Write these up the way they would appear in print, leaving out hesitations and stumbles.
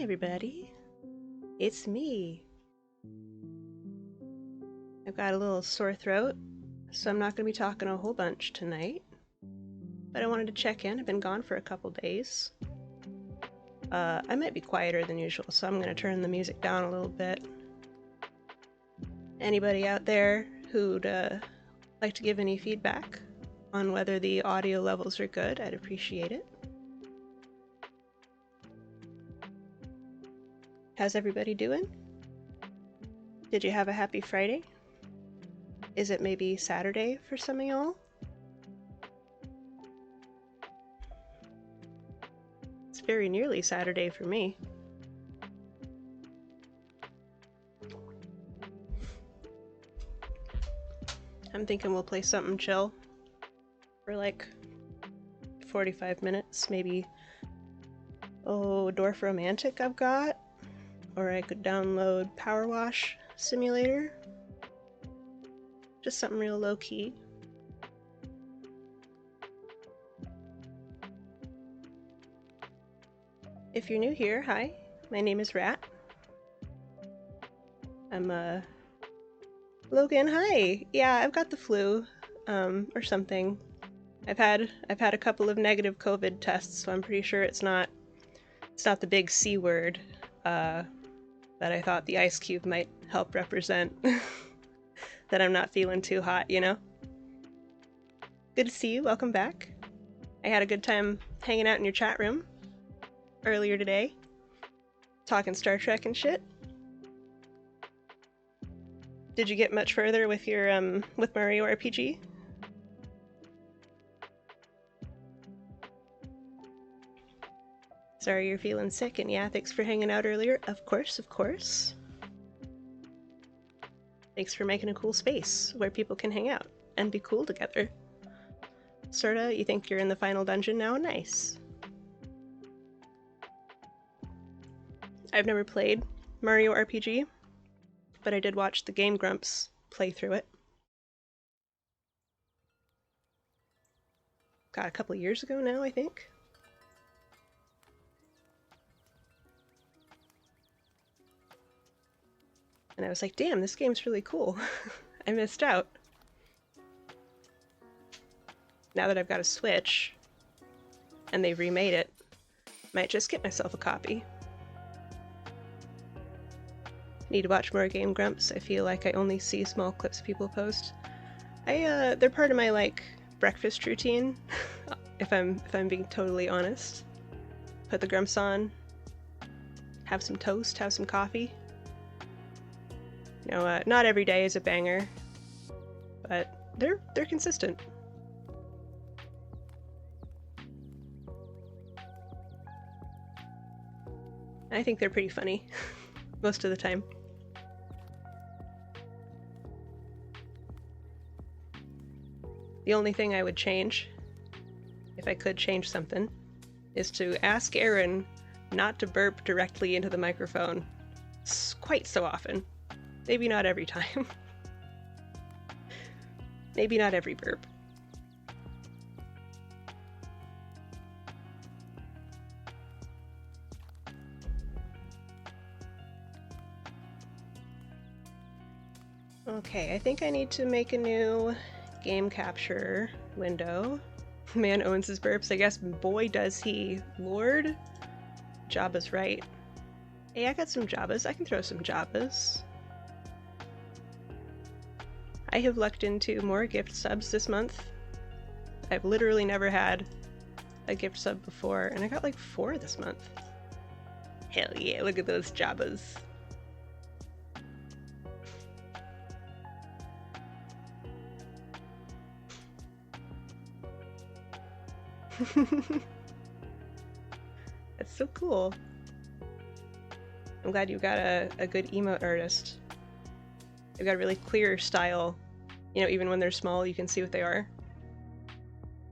everybody. It's me. I've got a little sore throat, so I'm not going to be talking a whole bunch tonight. But I wanted to check in. I've been gone for a couple days. I might be quieter than usual, so I'm going to turn the music down a little bit. Anybody out there who'd like to give any feedback on whether the audio levels are good, I'd appreciate it. How's everybody doing? Did you have a happy Friday? Is it maybe Saturday for some of y'all? It's very nearly Saturday for me. I'm thinking we'll play something chill for like 45 minutes, maybe. Oh, Dorfromantik I've got. Or I could download Power Wash Simulator. Just something real low-key. If you're new here, hi. My name is Rat. I'm Logan, hi! Yeah, I've got the flu, or something. I've had a couple of negative COVID tests, so I'm pretty sure it's not the big C word, that I thought the ice cube might help represent. That I'm not feeling too hot, you know? Good to see you, welcome back. I had a good time hanging out in your chat room earlier today, talking Star Trek and shit. Did you get much further with your, with Mario RPG? Sorry you're feeling sick, and yeah, thanks for hanging out earlier. Of course, of course. Thanks for making a cool space where people can hang out and be cool together. Sorta, you think you're in the final dungeon now? Nice. I've never played Mario RPG, but I did watch the Game Grumps play through it. God, a couple of years ago now, I think. And I was like, damn, this game's really cool. I missed out. Now that I've got a Switch, and they've remade it, might just get myself a copy. Need to watch more Game Grumps. I feel like I only see small clips people post. They're part of my, like, breakfast routine, if I'm being totally honest. Put the Grumps on, have some toast, have some coffee. You know, not every day is a banger, but they're consistent. I think they're pretty funny, most of the time. The only thing I would change, if I could change something, is to ask Aaron not to burp directly into the microphone quite so often. Maybe not every time. Maybe not every burp. Okay, I think I need to make a new game capture window. Man owns his burps. I guess boy does he. Lord, Jabba's right. Hey, I got some Jabbas. I can throw some Jabbas. I have lucked into more gift subs this month. I've literally never had a gift sub before, and I got like 4 this month. Hell yeah, look at those Jabbas. That's so cool. I'm glad you got a good emote artist. They've got a really clear style. You know, even when they're small, you can see what they are.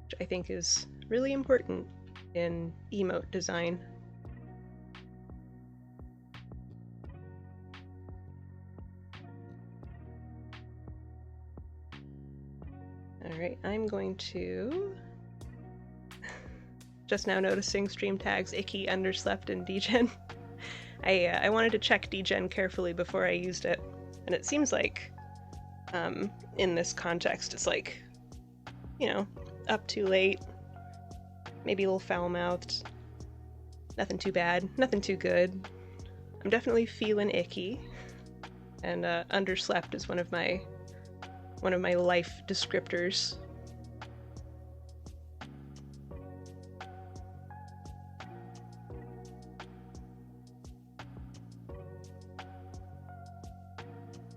Which I think is really important in emote design. Alright, I'm going to... Just now noticing stream tags Icky, Underslept, and Degen. I wanted to check degen carefully before I used it, and it seems like in this context it's like, you know, up too late, maybe a little foul-mouthed, nothing too bad, nothing too good. I'm definitely feeling icky, and underslept is one of my life descriptors.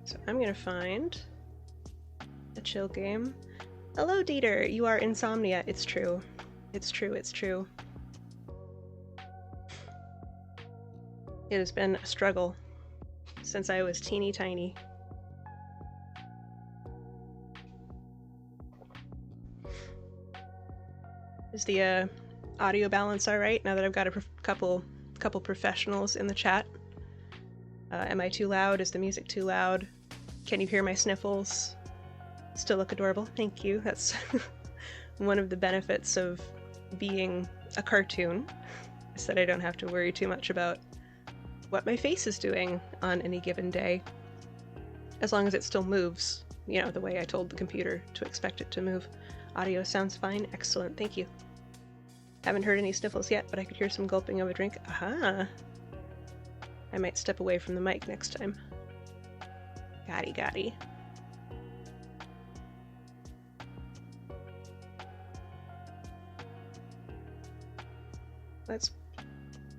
So I'm gonna find a chill game. Hello, Dieter! You are insomnia. It's true. It's true, it's true. It has been a struggle since I was teeny tiny. Is the audio balance alright now that I've got a couple professionals in the chat? Am I too loud? Is the music too loud? Can you hear my sniffles? Still look adorable. Thank you. That's one of the benefits of being a cartoon, is that I don't have to worry too much about what my face is doing on any given day, as long as it still moves, you know, the way I told the computer to expect it to move. Audio sounds fine. Excellent. Thank you. Haven't heard any sniffles yet, but I could hear some gulping of a drink. Aha! I might step away from the mic next time. Gotti.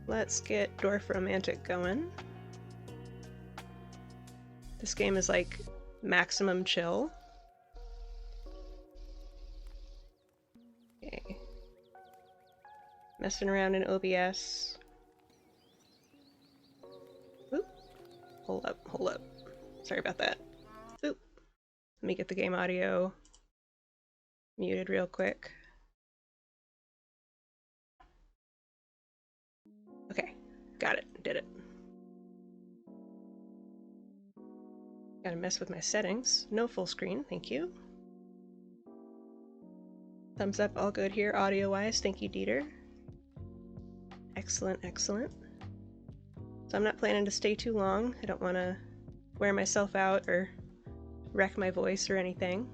Let's get Dorfromantik going. This game is like maximum chill. Okay. Messing around in OBS. Oop. Hold up. Sorry about that. Oop. Let me get the game audio muted real quick. Okay, got it. Did it. Gotta mess with my settings. No full screen, thank you. Thumbs up, all good here, audio-wise. Thank you, Dieter. Excellent. So I'm not planning to stay too long. I don't want to wear myself out or wreck my voice or anything.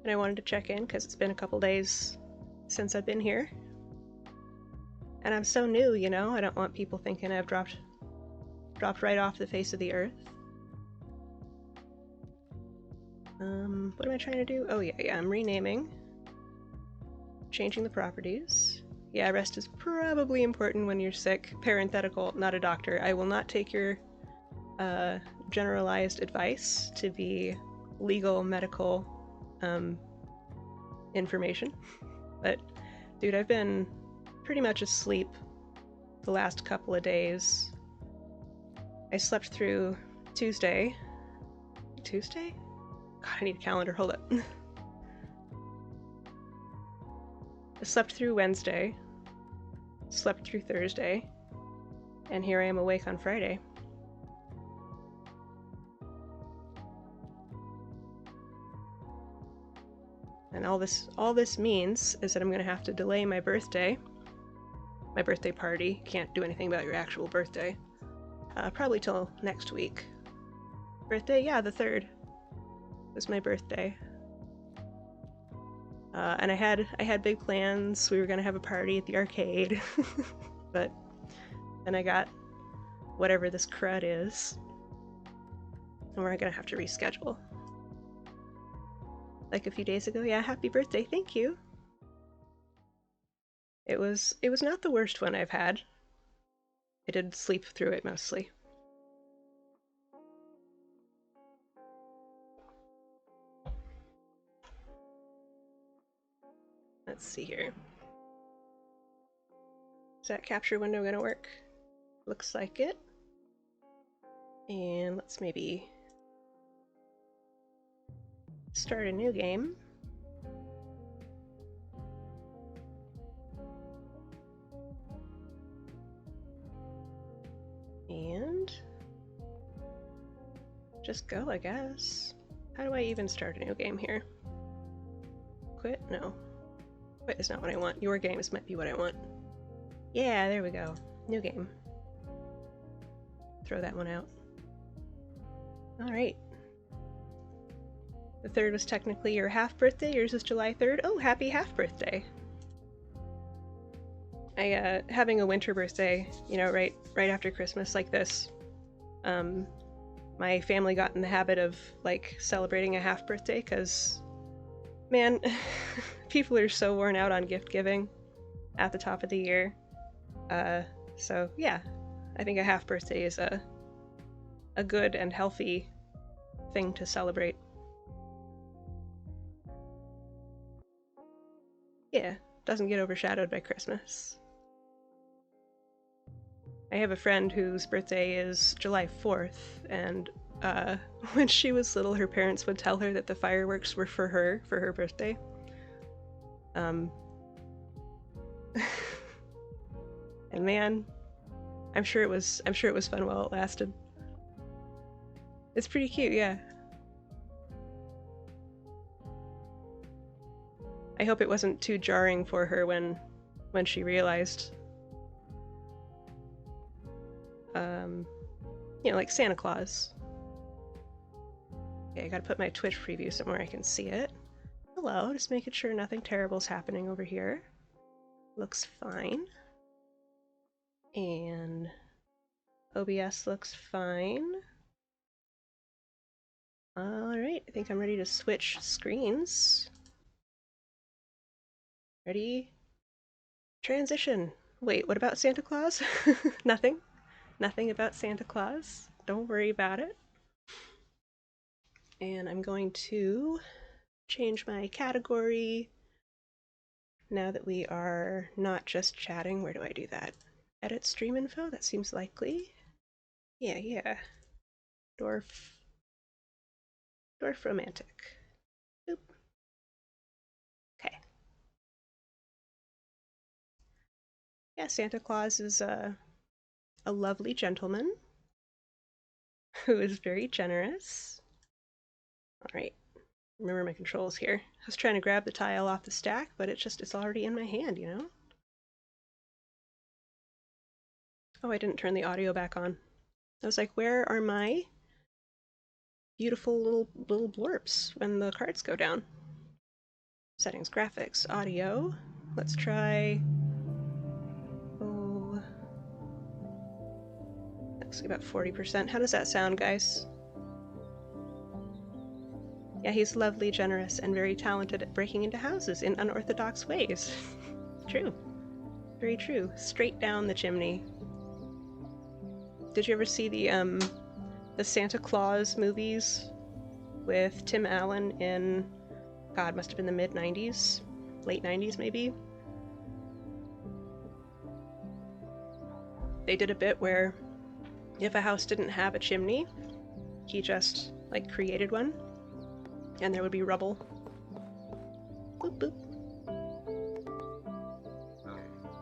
And I wanted to check in because it's been a couple days since I've been here. And I'm so new, you know? I don't want people thinking I've dropped right off the face of the earth. What am I trying to do? Oh yeah, I'm renaming. Changing the properties. Yeah, rest is probably important when you're sick. Parenthetical, not a doctor. I will not take your generalized advice to be legal, medical information. But, dude, I've been pretty much asleep the last couple of days. I slept through Tuesday? God, I need a calendar, hold up. I slept through Wednesday, slept through Thursday, and here I am awake on Friday. And all this means is that I'm gonna have to delay my birthday party. Can't do anything about your actual birthday. Probably till next week. Birthday? Yeah, the 3rd was my birthday. And I had big plans. We were gonna have a party at the arcade, but then I got whatever this crud is, and we're gonna have to reschedule. Like a few days ago. Yeah, happy birthday, thank you. It was not the worst one I've had. I did sleep through it mostly. Let's see here. Is that capture window gonna work? Looks like it. And let's maybe start a new game. And just go, I guess. How do I even start a new game here? Quit? No. Quit is not what I want. Your games might be what I want. Yeah, there we go. New game. throw that one out. Alright. The 3rd was technically your half birthday, yours is July 3rd. Oh, happy half birthday! Having a winter birthday, you know, right after Christmas like this, my family got in the habit of, like, celebrating a half birthday, because, man, people are so worn out on gift giving at the top of the year. So yeah, I think a half birthday is a good and healthy thing to celebrate. Yeah, doesn't get overshadowed by Christmas. I have a friend whose birthday is July 4th, and when she was little, her parents would tell her that the fireworks were for her birthday. And man, I'm sure it was fun while it lasted. It's pretty cute, yeah. I hope it wasn't too jarring for her when she realized, you know, like Santa Claus. Okay, I gotta put my Twitch preview somewhere I can see it. Hello, just making sure nothing terrible's happening over here. Looks fine. And OBS looks fine. Alright, I think I'm ready to switch screens. Ready? Transition! Wait, what about Santa Claus? Nothing? Nothing about Santa Claus? Don't worry about it. And I'm going to change my category now that we are not just chatting. Where do I do that? Edit stream info? That seems likely. Yeah. Dorfromantik. Boop. Okay. Yeah, Santa Claus is a lovely gentleman who is very generous. Alright, remember my controls here. I was trying to grab the tile off the stack, but it's already in my hand, you know? Oh, I didn't turn the audio back on. I was like, where are my beautiful little blurps when the cards go down? Settings, graphics, audio. Let's try... oh... Looks like about 40%. How does that sound, guys? Yeah, he's lovely, generous, and very talented at breaking into houses in unorthodox ways. True. Very true. Straight down the chimney. Did you ever see the Santa Claus movies with Tim Allen in, God, must have been the mid-90s? Late 90s, maybe? They did a bit where if a house didn't have a chimney, he just, like, created one, and there would be rubble. Boop, boop.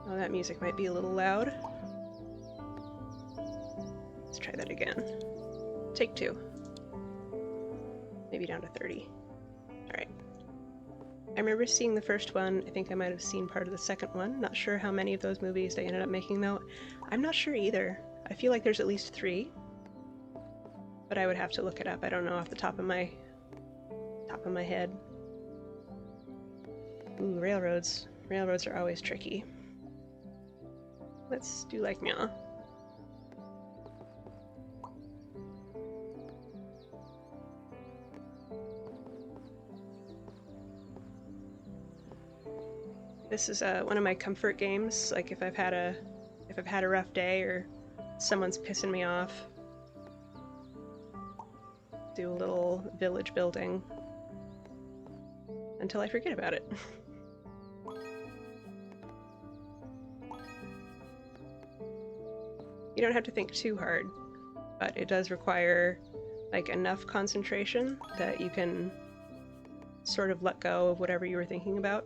Oh, that music might be a little loud. Let's try that again. Take 2. Maybe down to 30. Alright. I remember seeing the first one. I think I might have seen part of the second one. Not sure how many of those movies they ended up making, though. I'm not sure either. I feel like there's at least 3. But I would have to look it up. I don't know off the top of my head. Ooh, railroads. Railroads are always tricky. Let's do like meow. This is one of my comfort games. Like if I've had a rough day or someone's pissing me off, do a little village building until I forget about it. You don't have to think too hard, but it does require like enough concentration that you can sort of let go of whatever you were thinking about.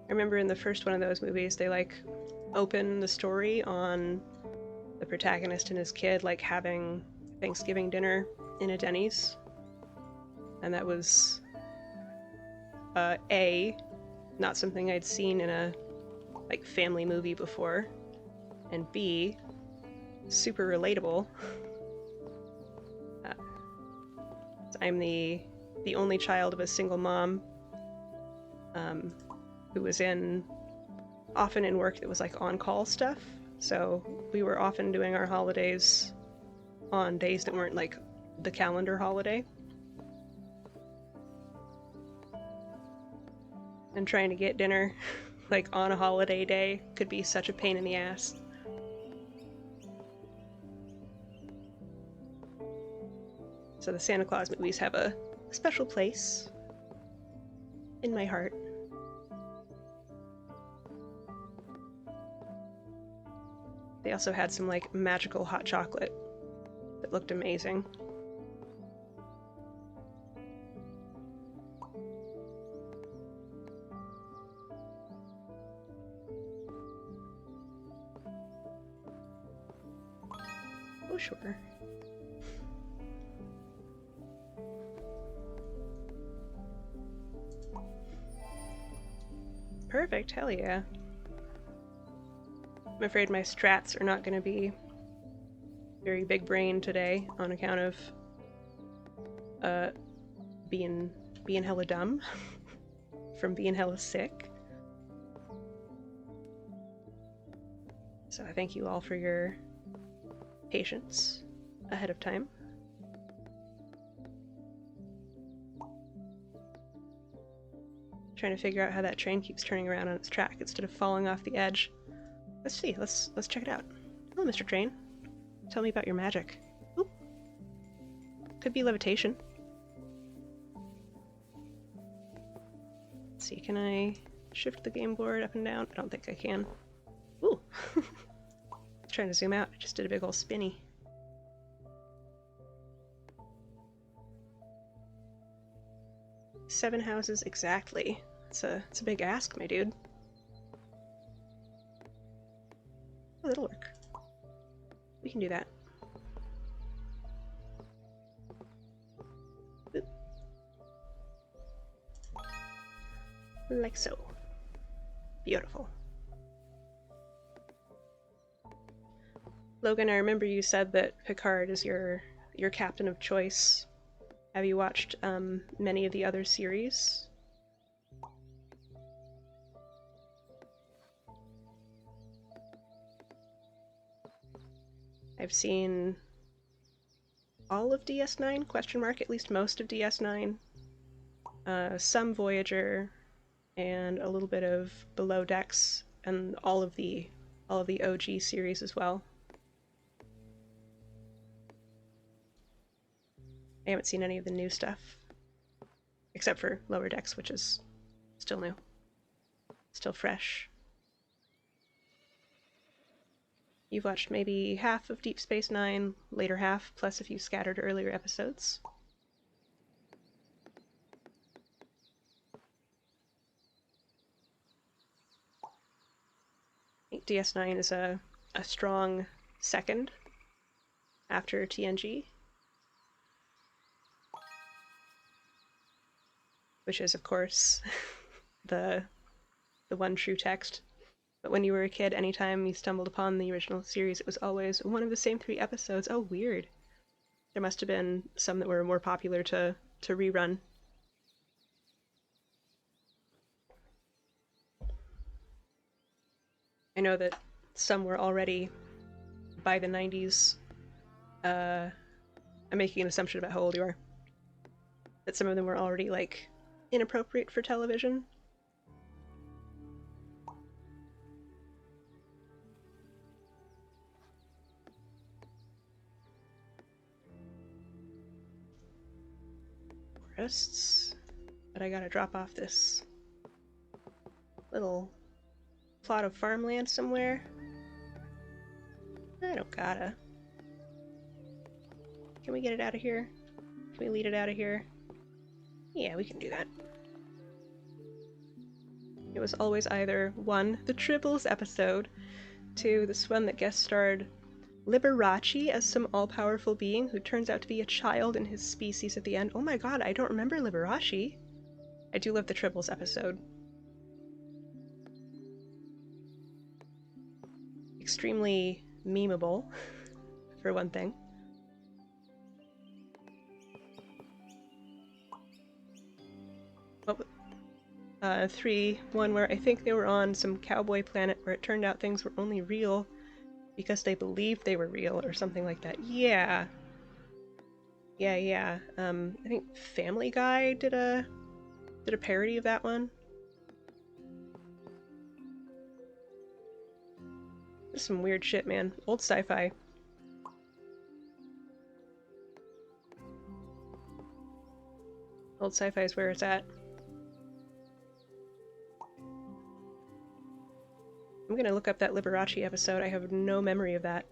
I remember in the first one of those movies, they like open the story on the protagonist and his kid like having Thanksgiving dinner in a Denny's, and that was A, not something I'd seen in a like family movie before, and B, super relatable. I'm the only child of a single mom who was often in work that was like on-call stuff, so we were often doing our holidays on days that weren't like the calendar holiday. And trying to get dinner like on a holiday day could be such a pain in the ass. So the Santa Claus movies have a special place in my heart. They also had some like magical hot chocolate that looked amazing. Oh, sure. Perfect, hell yeah. I'm afraid my strats are not going to be very big brain today on account of being hella dumb from being hella sick. So I thank you all for your patience ahead of time. Trying to figure out how that train keeps turning around on its track instead of falling off the edge. Let's see, let's check it out. Hello, Mr. Train. Tell me about your magic. Ooh. Could be levitation. Let's see, can I shift the game board up and down? I don't think I can. Ooh. Trying to zoom out, I just did a big ol' spinny. Seven houses exactly. It's a big ask, my dude. Oh, that'll work. We can do that. Boop. Like so. Beautiful. Logan, I remember you said that Picard is your captain of choice. Have you watched many of the other series? I've seen all of DS9, question mark, at least most of DS9, some Voyager, and a little bit of Below Decks, and all of the OG series as well. I haven't seen any of the new stuff, except for Lower Decks, which is still new, still fresh. You've watched maybe half of Deep Space Nine, later half, plus a few scattered earlier episodes. I think DS9 is a strong second after TNG, which is, of course, the one true text. But when you were a kid, anytime you stumbled upon the original series, it was always one of the same 3 episodes. Oh, weird. There must have been some that were more popular to rerun. I know that some were already, by the 90s, I'm making an assumption about how old you are, that some of them were already, like, inappropriate for television. Forests. But I gotta drop off this little plot of farmland somewhere. I don't gotta. Can we get it out of here? Can we lead it out of here? Yeah, we can do that. It was always either 1, the Tribbles episode, to this one that guest starred Liberace as some all-powerful being who turns out to be a child in his species at the end. Oh my god, I don't remember Liberace. I do love the Triples episode. Extremely memeable, for one thing. Oh, 3, one where I think they were on some cowboy planet where it turned out things were only real because they believed they were real or something like that. Yeah. Yeah. I think Family Guy did a parody of that one. There's some weird shit, man. Old sci-fi. Old sci-fi is where it's at. I'm gonna look up that Liberace episode. I have no memory of that.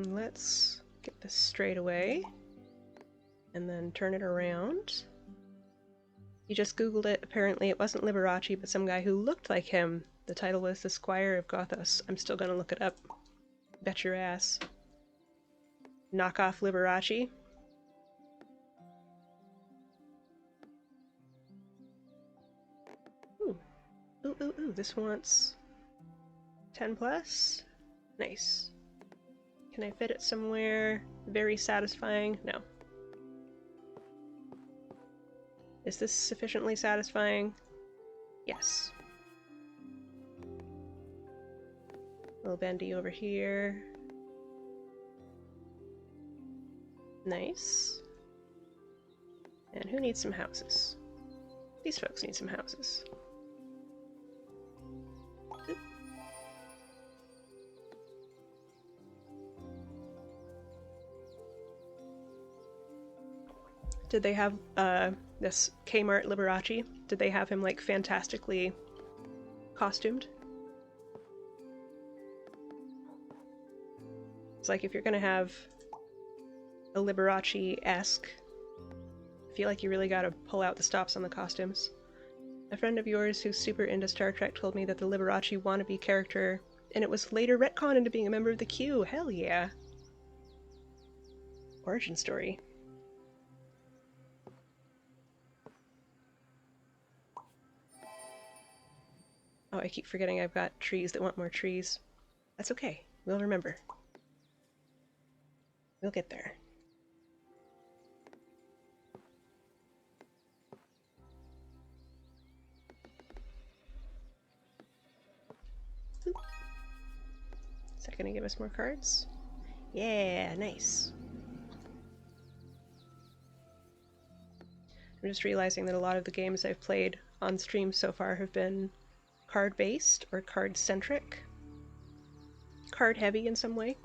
Let's get this straight away. And then turn it around. You just googled it. Apparently it wasn't Liberace, but some guy who looked like him. The title was The Squire of Gothos. I'm still gonna look it up. Bet your ass. Knockoff Liberace. Ooh, this wants 10 plus. Nice. Can I fit it somewhere? Very satisfying? No. Is this sufficiently satisfying? Yes. Little bendy over here. Nice. And who needs some houses? These folks need some houses. Oop. Did they have, this Kmart Liberace? Did they have him, like, fantastically costumed? It's like, if you're gonna have a Liberace-esque, I feel like you really gotta pull out the stops on the costumes. A friend of yours who's super into Star Trek told me that the Liberace wannabe character, and it was later retconned into being a member of the Q. Hell yeah. Origin story. Oh, I keep forgetting I've got trees that want more trees. That's okay. We'll remember. We'll get there. Oop. Is that gonna give us more cards? Yeah, nice. I'm just realizing that a lot of the games I've played on stream so far have been card-based or card-centric. Card-heavy in some way.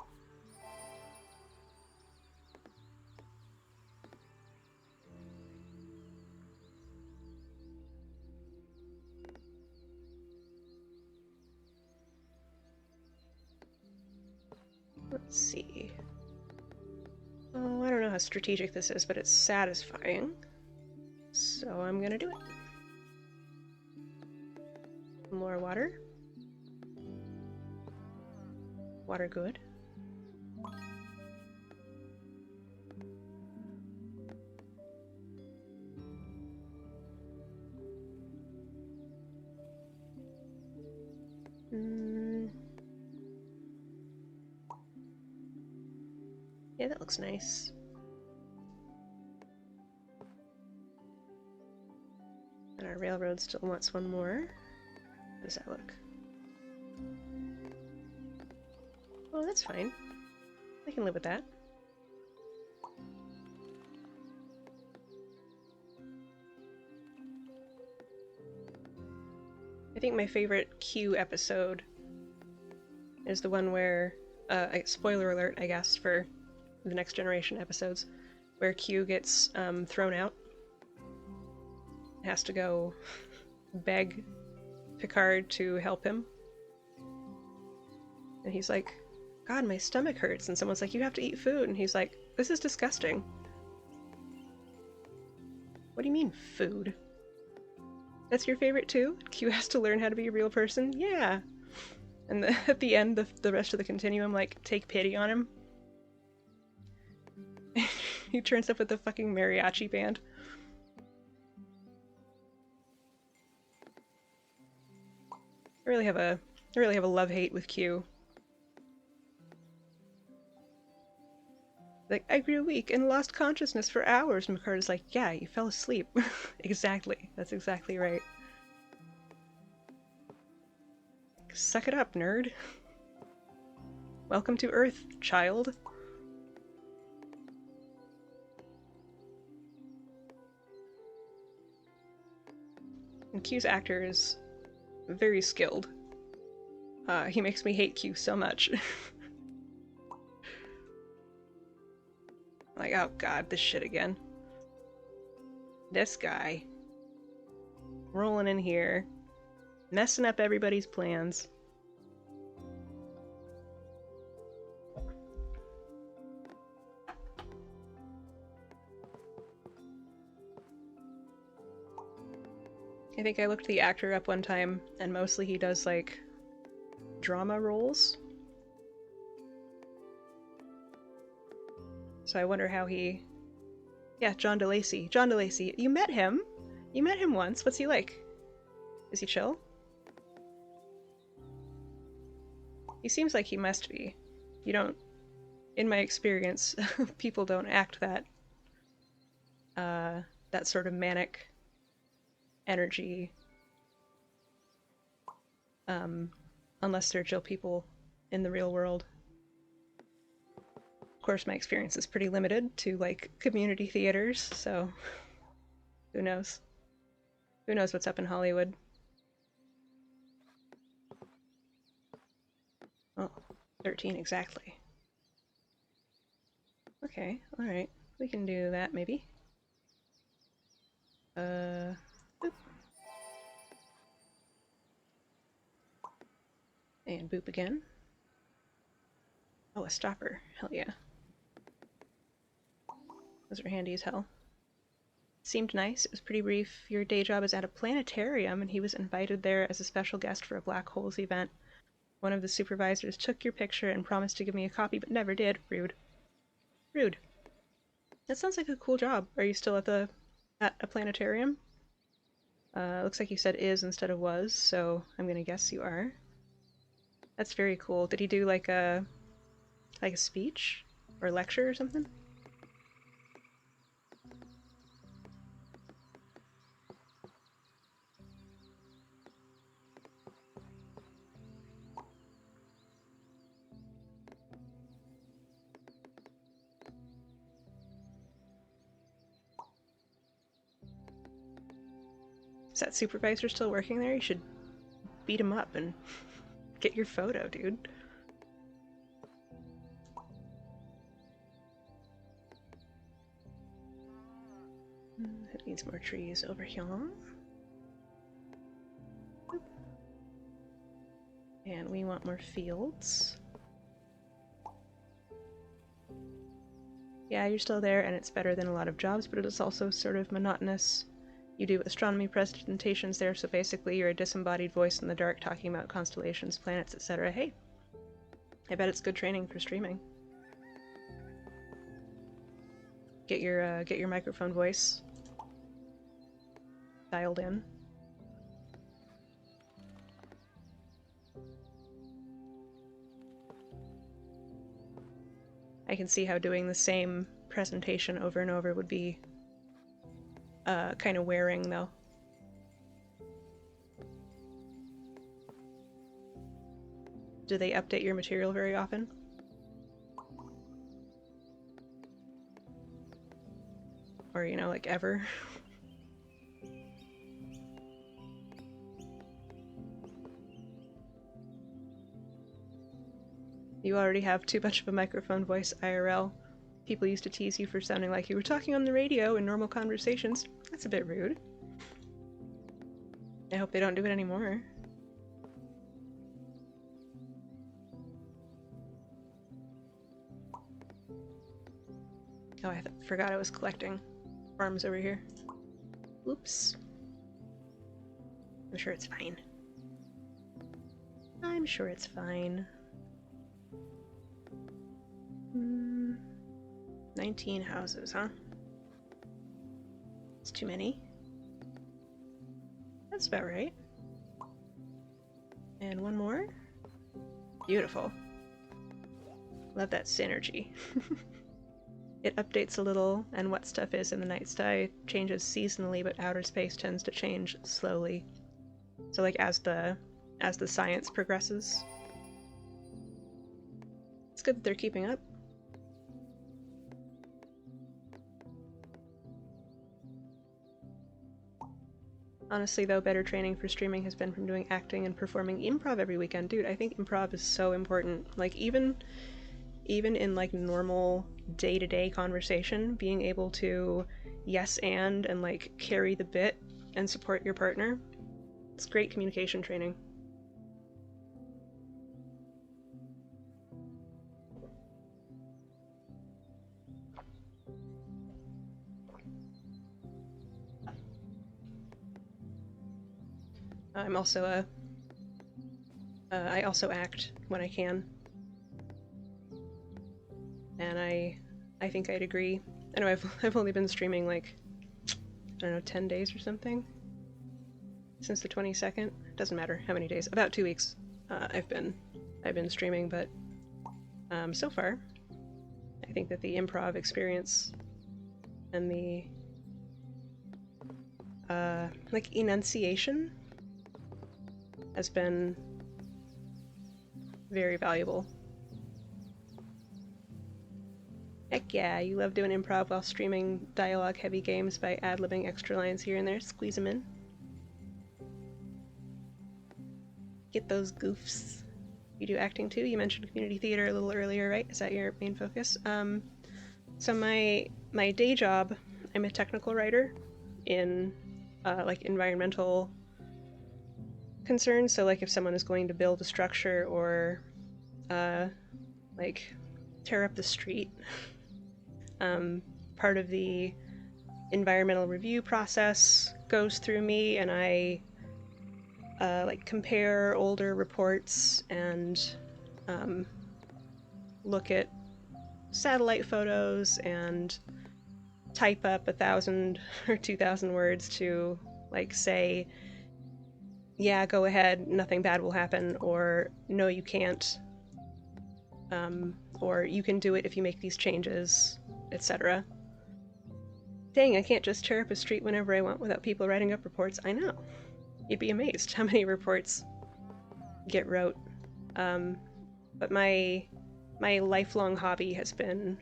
Let's see. Oh, I don't know how strategic this is, but it's satisfying. So I'm gonna do it. More water. Water good. Yeah, that looks nice. And our railroad still wants one more. How does that look? Oh, that's fine. I can live with that. I think my favorite Q episode is the one where, spoiler alert, I guess, for the Next Generation episodes, where Q gets thrown out. Has to go beg Picard to help him. And he's like, God, my stomach hurts. And someone's like, you have to eat food. And he's like, this is disgusting. What do you mean, food? That's your favorite too? Q has to learn how to be a real person? Yeah. And at the end, the rest of the continuum, like, take pity on him. He turns up with the fucking mariachi band. I really have a love-hate with Q. Like, I grew weak and lost consciousness for hours. And Micarta's like, yeah, you fell asleep. Exactly. That's exactly right. Suck it up, nerd. Welcome to Earth, child. And Q's actor is very skilled. He makes me hate Q so much. Like, oh god, this shit again. This guy. Rolling in here. Messing up everybody's plans. I think I looked the actor up one time, and mostly he does, like, drama roles. So I wonder how he... Yeah, John DeLacy. John DeLacy. You met him? You met him once. What's he like? Is he chill? He seems like he must be. You don't... In my experience, people don't act that... that sort of manic energy. Unless they're chill people in the real world. Of course, my experience is pretty limited to, like, community theaters, so who knows? Who knows what's up in Hollywood? Oh, 13 exactly. Okay, alright. We can do that, maybe. Boop. And boop again. Oh, a stopper. Hell yeah. Those are handy as hell. Seemed nice. It was pretty brief. Your day job is at a planetarium, and he was invited there as a special guest for a black holes event. One of the supervisors took your picture and promised to give me a copy, but never did. Rude. Rude. That sounds like a cool job. Are you still at a planetarium? Looks like you said is instead of was, so I'm gonna guess you are. That's very cool. Did he do like a speech or lecture or something? Is that supervisor still working there? You should beat him up and get your photo, dude. It needs more trees over here. And we want more fields. Yeah, you're still there, and it's better than a lot of jobs, but it is also sort of monotonous. You do astronomy presentations there, so basically you're a disembodied voice in the dark talking about constellations, planets, etc. Hey, I bet it's good training for streaming. Get your microphone voice dialed in. I can see how doing the same presentation over and over would be kind of wearing, though. Do they update your material very often? Or, you know, like ever? You already have too much of a microphone voice IRL. People used to tease you for sounding like you were talking on the radio in normal conversations. That's a bit rude. I hope they don't do it anymore. Oh, I forgot I was collecting farms over here. Oops. I'm sure it's fine. I'm sure it's fine. 19 houses, huh? It's too many. That's about right. And one more. Beautiful. Love that synergy. It updates a little, and what stuff is in the night sky changes seasonally, but outer space tends to change slowly. So like as the science progresses. It's good that they're keeping up. Honestly, though, better training for streaming has been from doing acting and performing improv every weekend. Dude, I think improv is so important. Like, even in, like, normal day-to-day conversation, being able to yes and, like, carry the bit and support your partner, it's great communication training. I'm also I also act when I can. And I think I'd agree. I know I've only been streaming like, I don't know, 10 days or something since the 22nd. Doesn't matter how many days. About 2 weeks. I've been streaming, but so far, I think that the improv experience and the like enunciation has been very valuable. Heck yeah, you love doing improv while streaming dialogue-heavy games by ad-libbing extra lines here and there. Squeeze them in. Get those goofs. You do acting too? You mentioned community theater a little earlier, right? Is that your main focus? So my day job, I'm a technical writer in like environmental concerns. So like if someone is going to build a structure or like tear up the street, part of the environmental review process goes through me, and I like compare older reports and look at satellite photos and type up 1,000 or 2,000 words to like say, yeah, go ahead, nothing bad will happen, or no, you can't, or you can do it if you make these changes, etc. Dang, I can't just tear up a street whenever I want without people writing up reports. I know. You'd be amazed how many reports get wrote. But my lifelong hobby has been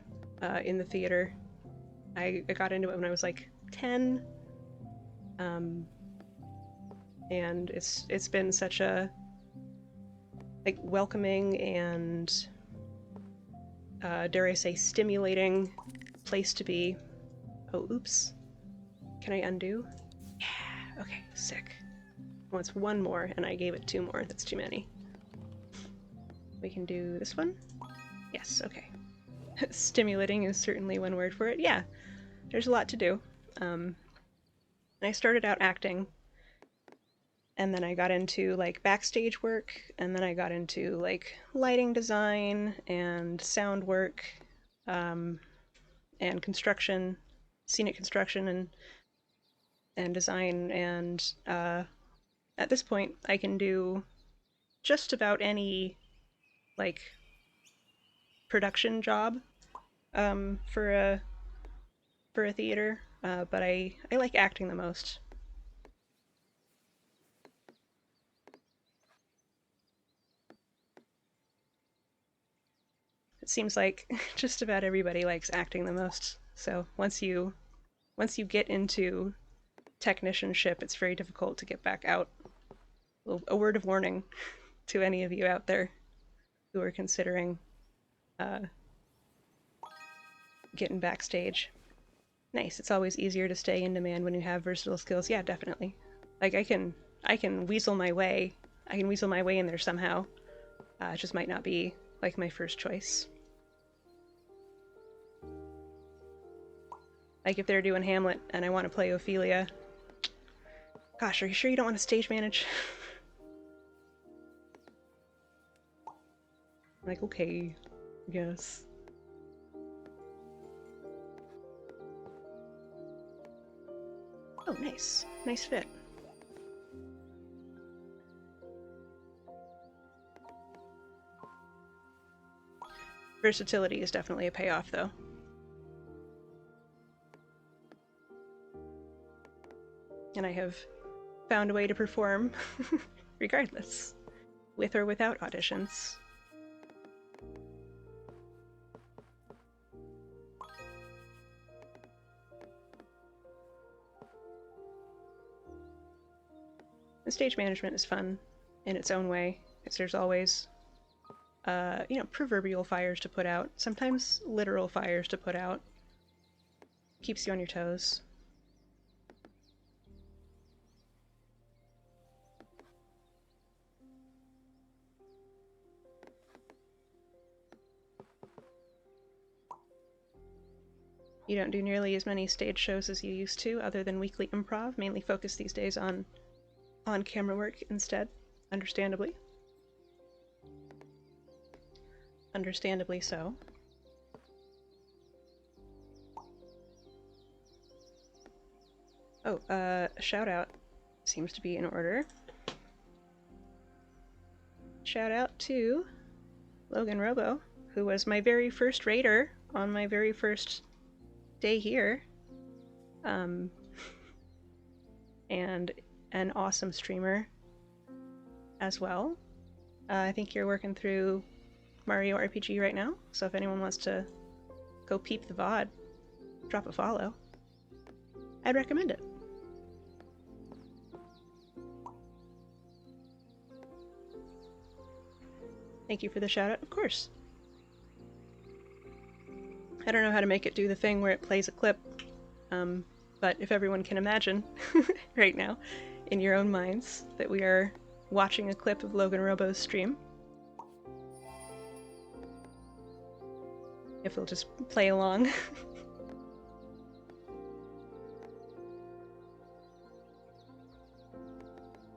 in the theater. I got into it when I was like 10, and it's been such a like welcoming and dare I say stimulating place to be. Oh, oops. Can I undo? Yeah, okay, sick. Wants one more, and I gave it 2 more. That's too many. We can do this one? Yes, okay. Stimulating is certainly one word for it. Yeah, there's a lot to do. And I started out acting, and then I got into like backstage work, and then I got into like lighting design and sound work, and construction, scenic construction and design, and at this point I can do just about any like production job for a theater, but I like acting the most. It seems like just about everybody likes acting the most. So once you get into technicianship, it's very difficult to get back out. A word of warning to any of you out there who are considering getting backstage. Nice. It's always easier to stay in demand when you have versatile skills. Yeah, definitely. Like I can weasel my way. I can weasel my way in there somehow. It just might not be like my first choice. Like if they're doing Hamlet and I want to play Ophelia, Gosh, are you sure you don't want to stage manage? Like, okay, I guess. Oh, nice. Nice fit. Versatility is definitely a payoff, though. And I have found a way to perform regardless, with or without auditions. The stage management is fun in its own way, because there's always, proverbial fires to put out, sometimes literal fires to put out. Keeps you on your toes. You don't do nearly as many stage shows as you used to, other than weekly improv, mainly focused these days on camera work instead, understandably. Understandably so. Oh, shout out seems to be in order. Shout out to Logan Robo, who was my very first raider on my very first day here. And an awesome streamer as well. I think you're working through Mario RPG right now, so if anyone wants to go peep the VOD, drop a follow. I'd recommend it. Thank you for the shout out, of course. I don't know how to make it do the thing where it plays a clip, but if everyone can imagine right now, in your own minds, that we are watching a clip of Logan Robo's stream, if we'll just play along.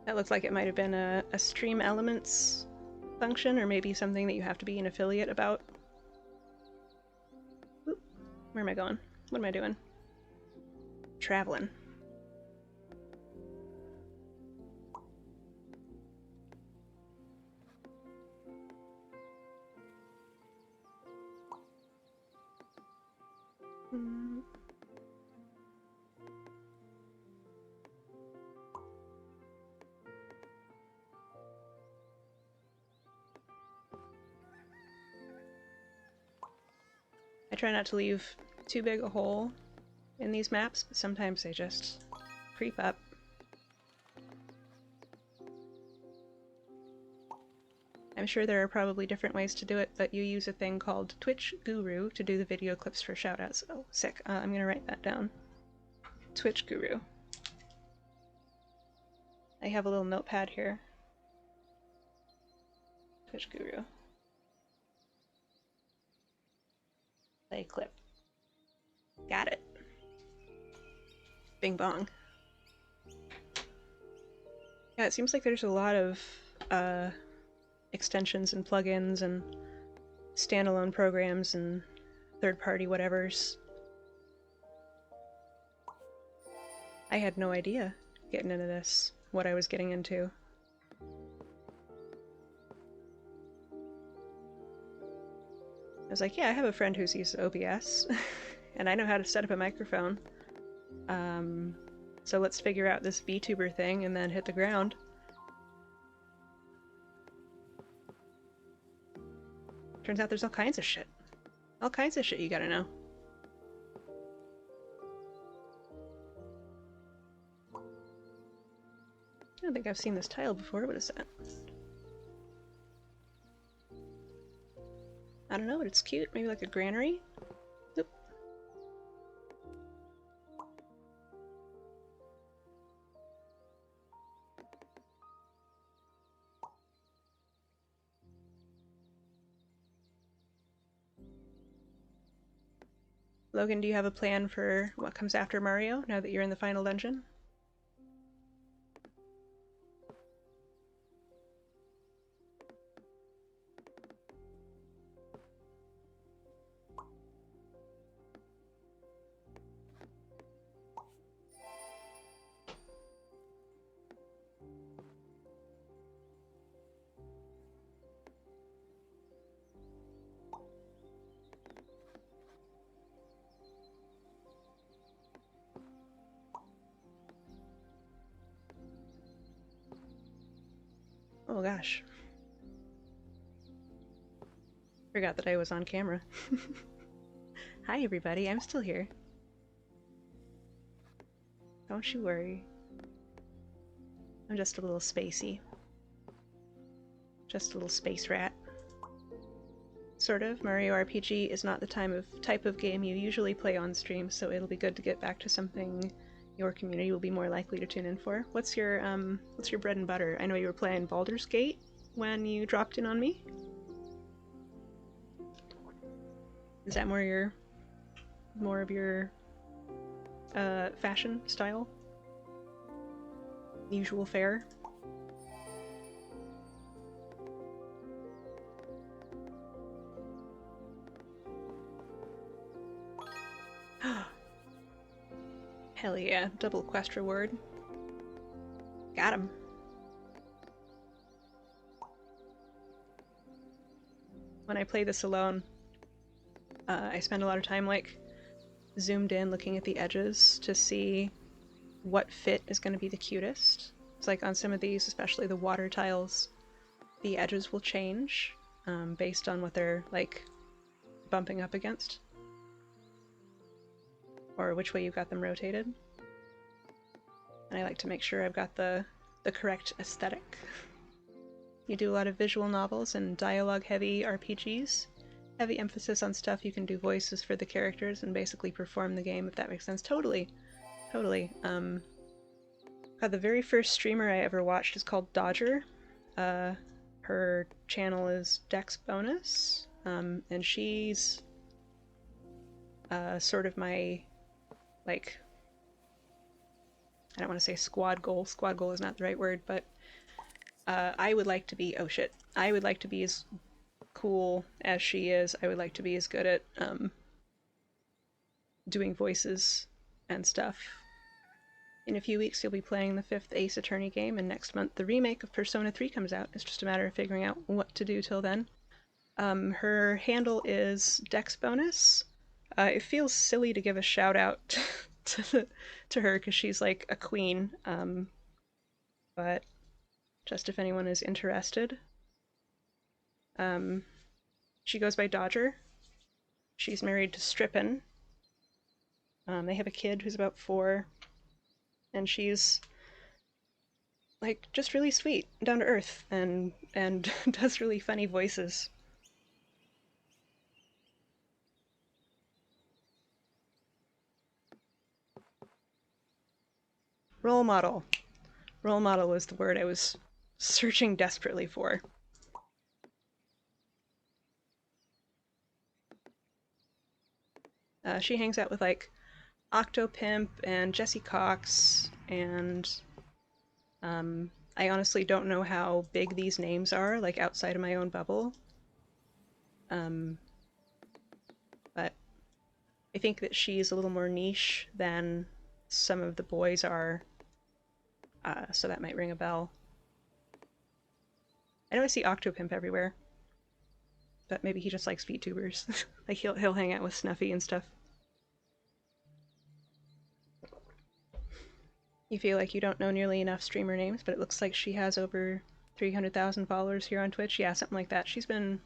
That looks like it might have been a Stream Elements function, or maybe something that you have to be an affiliate about. Oop, where am I going? What am I doing? Traveling. I try not to leave too big a hole in these maps, but sometimes they just creep up. I'm sure there are probably different ways to do it, but you use a thing called Twitch Guru to do the video clips for shoutouts. Oh, sick. I'm gonna write that down. Twitch Guru. I have a little notepad here. Twitch Guru. Play clip. Got it. Bing bong. Yeah, it seems like there's a lot of extensions and plugins and standalone programs and third-party whatevers. I had no idea getting into this, what I was getting into. I was like, yeah, I have a friend who's used OBS, and I know how to set up a microphone. So let's figure out this VTuber thing and then hit the ground. Turns out there's all kinds of shit. All kinds of shit you gotta know. I don't think I've seen this tile before. What is that? I don't know, but it's cute. Maybe like a granary? Oop. Logan, do you have a plan for what comes after Mario, now that you're in the final dungeon? Oh gosh. Forgot that I was on camera. Hi everybody, I'm still here. Don't you worry. I'm just a little spacey. Just a little space rat. Sort of. Mario RPG is not the type of game you usually play on stream, so it'll be good to get back to something your community will be more likely to tune in for. What's your bread and butter? I know you were playing Baldur's Gate when you dropped in on me. Is that more of your fashion style? Usual fare? Hell yeah, double quest reward. Got him. When I play this alone, I spend a lot of time like zoomed in looking at the edges to see what fit is going to be the cutest. It's like on some of these, especially the water tiles, the edges will change based on what they're like bumping up against or which way you've got them rotated. And I like to make sure I've got the correct aesthetic. You do a lot of visual novels and dialogue-heavy RPGs. Heavy emphasis on stuff you can do voices for the characters and basically perform the game, if that makes sense. Totally. Totally. The very first streamer I ever watched is called Dodger. Her channel is Dex Bonus, and she's sort of my, like, I don't want to say squad goal. Squad goal is not the right word, but I would like to be, oh shit, I would like to be as cool as she is. I would like to be as good at doing voices and stuff. In a few weeks you'll be playing the 5th Ace Attorney game, and next month the remake of Persona 3 comes out. It's just a matter of figuring out what to do till then. Her handle is Dex Bonus. It feels silly to give a shout out to her because she's like a queen, but just if anyone is interested. She goes by Dodger. She's married to Strippin. They have a kid who's about 4, and she's like just really sweet, down to earth, and does really funny voices. Role model. Role model was the word I was searching desperately for. She hangs out with like Octopimp and Jesse Cox, and I honestly don't know how big these names are, like outside of my own bubble. But I think that she's a little more niche than some of the boys are, so that might ring a bell. I know I see Octopimp everywhere, but maybe he just likes VTubers. Like he'll hang out with Snuffy and stuff. You feel like you don't know nearly enough streamer names, but it looks like she has over 300,000 followers here on Twitch. Yeah, something like that. She's one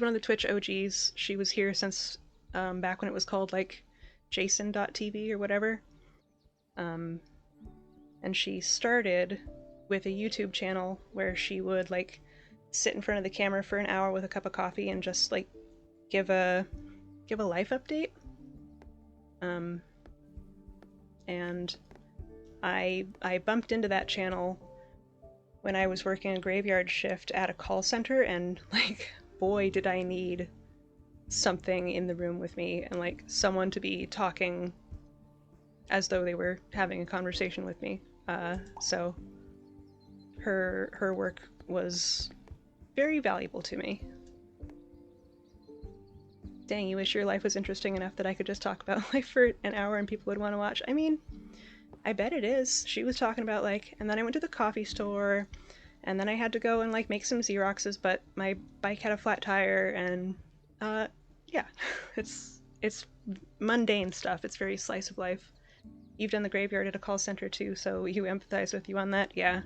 of the Twitch OGs. She was here since back when it was called like Jason.tv or whatever. And she started with a YouTube channel where she would like sit in front of the camera for an hour with a cup of coffee and just like give a life update. And I bumped into that channel when I was working a graveyard shift at a call center, and like, boy, did I need something in the room with me and like someone to be talking as though they were having a conversation with me. So her work was very valuable to me. Dang, you wish your life was interesting enough that I could just talk about life for an hour and people would want to watch. I mean, I bet it is. She was talking about like, and then I went to the coffee store, and then I had to go and like make some Xeroxes, but my bike had a flat tire, and yeah, it's mundane stuff. It's very slice of life. You've done the graveyard at a call center too, so you empathize with you on that, yeah.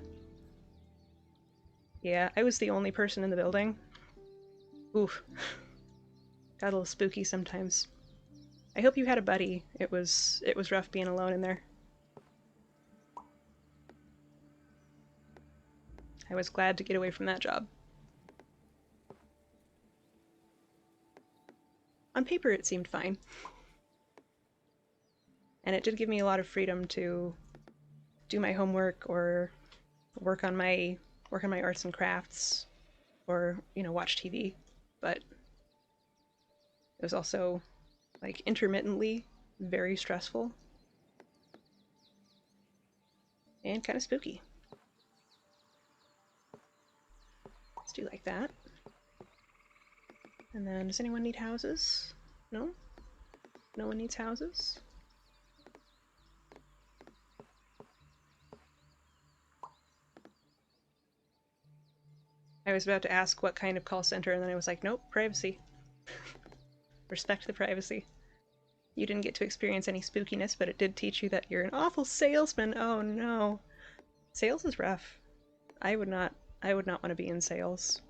Yeah, I was the only person in the building. Oof. Got a little spooky sometimes. I hope you had a buddy. It was rough being alone in there. I was glad to get away from that job. On paper, it seemed fine. And it did give me a lot of freedom to do my homework or work on my arts and crafts or, watch TV. But it was also like intermittently very stressful and kind of spooky. Let's do like that. And then, does anyone need houses? No? No one needs houses? I was about to ask what kind of call center, and then I was like, nope, privacy. Respect the privacy. You didn't get to experience any spookiness, but it did teach you that you're an awful salesman. Oh no. Sales is rough. I would not want to be in sales.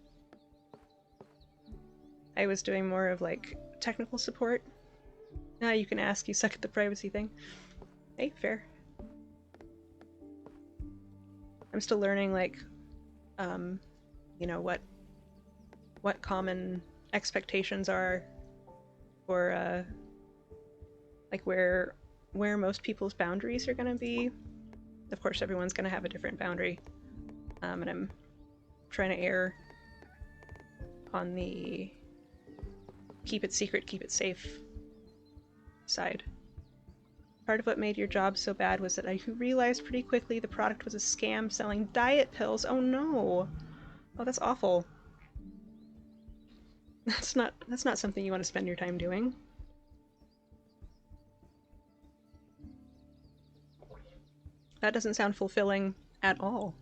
I was doing more of like technical support. Ah, you can ask, you suck at the privacy thing. Hey, fair. I'm still learning like what common expectations are for like where most people's boundaries are gonna be. Of course, everyone's gonna have a different boundary, and I'm trying to err on the keep it secret, keep it safe side. Part of what made your job so bad was that I realized pretty quickly the product was a scam selling diet pills. Oh no! Oh, that's awful. That's not something you want to spend your time doing. That doesn't sound fulfilling at all.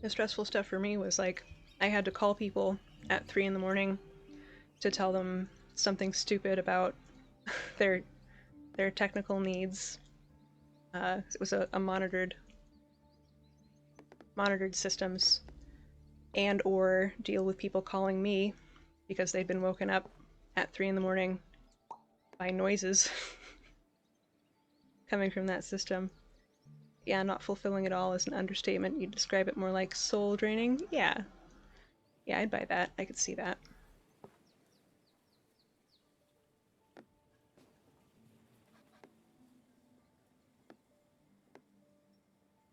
The stressful stuff for me was like I had to call people at 3 in the morning to tell them something stupid about their technical needs. It was a monitored systems, and or deal with people calling me because they'd been woken up at 3 in the morning by noises coming from that system. Yeah, not fulfilling at all is an understatement. You'd describe it more like soul draining. Yeah, I'd buy that. I could see that.